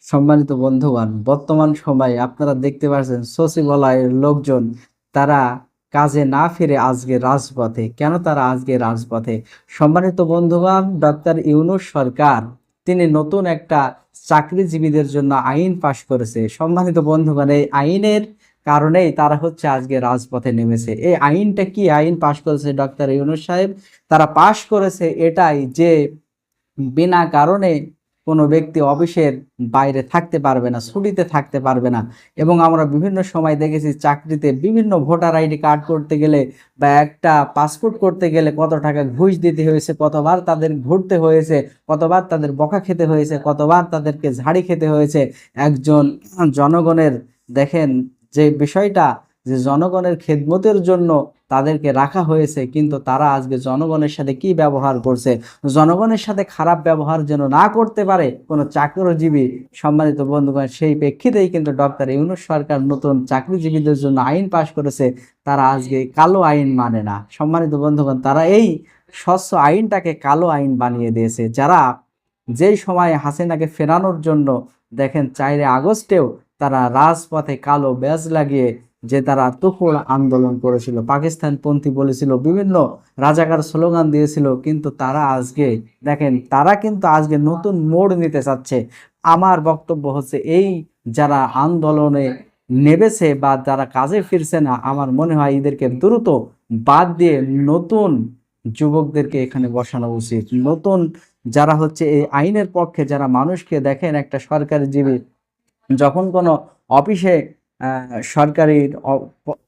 সম্মানিত বন্ধুগণ, বর্তমান সময়ে আপনারা দেখতে পাচ্ছেন সচিবালয়ের লোকজন তারা কাজে না ফিরে আজকে রাজপথে। কেন তারা আজকে রাজপথে? সম্মানিত বন্ধুগণ, ডক্টর ইউনূস সরকার তিনি নতুন একটা চাকরিজীবীদের জন্য আইন পাশ করেছে। সম্মানিত বন্ধুগণ, এই আইনের কারণেই তারা হচ্ছে আজকে রাজপথে নেমেছে। এই আইনটা কি আইন পাশ করেছে ডক্টর ইউনূস সাহেব? তারা পাশ করেছে এটাই যে বিনা কারণে কোনো ব্যক্তি অফিসের বাইরে থাকতে পারবে না, ছুটিতে থাকতে পারবে না। এবং আমরা বিভিন্ন সময় দেখেছি চাকরিতে বিভিন্ন ভোটার আইডি কার্ড করতে গেলে বা একটা পাসপোর্ট করতে গেলে কত টাকা ঘুষ দিতে হয়েছে, কতবার তাদের ঘুরতে হয়েছে, কতবার তাদের বকা খেতে হয়েছে, কতবার তাদেরকে ঝাড়ি খেতে হয়েছে। একজন জনগণের দেখেন যে বিষয়টা, যে জনগণের খেদমতের জন্য তাদেরকে রাখা হয়েছে, কিন্তু তারা আজকে জনগণের সাথে কি ব্যবহার করছে, জনগণের সাথে খারাপ ব্যবহার যেন না করতে পারে কোনো চাকরিজীবী। সম্মানিত বন্ধুগণ, সেই প্রেক্ষিতেই কিন্তু ডক্টর ইউনূস সরকার নতুন চাকরিজীবীদের জন্য আইন পাশ করেছে। তারা আজকে কালো আইন মানে না। সম্মানিত বন্ধুগণ, তারা এই স্বচ্ছ আইনটাকে কালো আইন বানিয়ে দিয়েছে। যারা যেই সময় হাসিনাকে ফেরানোর জন্য দেখেন 4 আগস্টেও তারা রাজপথে কালো ব্যাজ লাগিয়ে যে তারা তুখোড় আন্দোলন করেছিল, পাকিস্তানপন্থী বলেছিল, বিভিন্ন রাজাকার স্লোগান দিয়েছিল, কিন্তু তারা আজকে দেখেন তারা কিন্তু আজকে নতুন মোড় নিতে চাচ্ছে। আমার বক্তব্য হচ্ছে এই যারা আন্দোলনে নেমেছে বা যারা কাজে ফিরছে না, আমার মনে হয় এদেরকে দ্রুত বাদ দিয়ে নতুন যুবকদেরকে এখানে বসানো উচিত। নতুন যারা হচ্ছে এই আইনের পক্ষে, যারা মানুষকে দেখেন একটা সরকারি জীবী যখন কোনো অফিসে সরকারি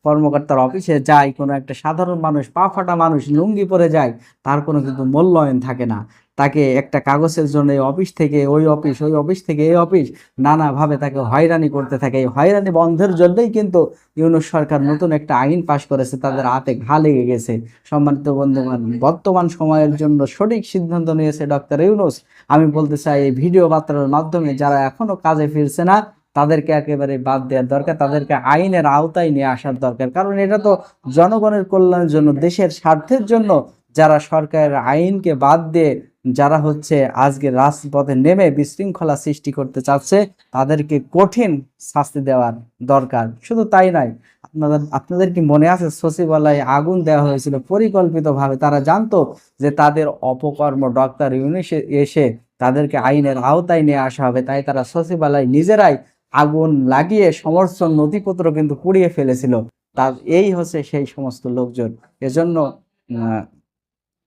কর্মকর্তার অফিসে যায়, কোনো একটা সাধারণ মানুষ, পা ফাটা মানুষ লুঙ্গি পরে যায়, তার কোনো কিন্তু মূল্যায়ন থাকে না। তাকে একটা কাগজের জন্য এই অফিস থেকে ওই অফিস, ওই অফিস থেকে এই অফিস, নানাভাবে তাকে হয়রানি করতে থাকে। এই হয়রানি বন্ধের জন্যই কিন্তু ইউনূস সরকার নতুন একটা আইন পাশ করেছে, তাদের হাতে ঘা লেগে গেছে। সম্মানিত বন্ধুগণ, বর্তমান সময়ের জন্য সঠিক সিদ্ধান্ত নিয়েছে ডক্টর ইউনূস। আমি বলতে চাই এই ভিডিও বার্তার মাধ্যমে যারা এখনো কাজে ফিরছে না তাদেরকে একেবারে বাদ দেওয়ার দরকার, তাদেরকে আইনের আওতায় নিয়ে আসার দরকার। কারণ এটা তো জনগণের কল্যাণের জন্য, দেশের স্বার্থের জন্য। যারা সরকারের আইনকে বাদ দিয়ে যারা হচ্ছে আজকে রাজপথে নেমে বিশৃঙ্খলা সৃষ্টি করতে চাচ্ছে, তাদেরকে কঠিন শাস্তি দেওয়ার দরকার। শুধু তাই নয়, আপনাদের কি মনে আছে সচিবালয়ে আগুন দেওয়া হয়েছিল পরিকল্পিতভাবে? তারা জানতো যে তাদের অপকর্ম ডক্টর ইউনূস এসে তাদেরকে আইনের আওতায় নিয়ে আসা হবে, তাই তারা সচিবালয় নিজেরাই আগুন লাগিয়ে সমস্ত নথিপত্র কিন্তু পুড়িয়ে ফেলেছিল। তার এই হচ্ছে সেই সমস্ত লোকজন। এজন্য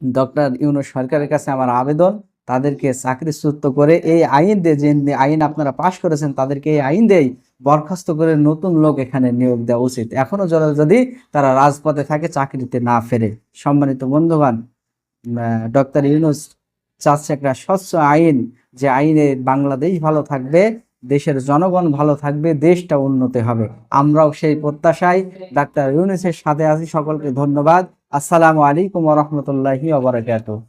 ডক্টর ইউনূস সরকারের কাছে আমার আবেদন, তাদেরকে চাকরিচ্যুত করে এই আইন দিয়ে, যে আইন আপনারা পাশ করেছেন, তাদেরকে এই আইন দিয়েই বরখাস্ত করে নতুন লোক এখানে নিয়োগ দেওয়া উচিত। এখনো যদি তারা রাজপথে থাকে, চাকরিতে না ফেরে। সম্মানিত বন্ধুগণ, ডক্টর ইউনূস চাচ্ছে একটা স্বচ্ছ আইন, যে আইনে বাংলাদেশ ভালো থাকবে, দেশের জনগণ ভালো থাকবে, দেশটা উন্নতি হবে। আমরাও সেই প্রত্যাশায় ডাক্তার ইউনূসের সাথে আছি। সকলকে ধন্যবাদ। আসসালামু আলাইকুম ওয়া রাহমাতুল্লাহি ওয়া বারাকাতুহু।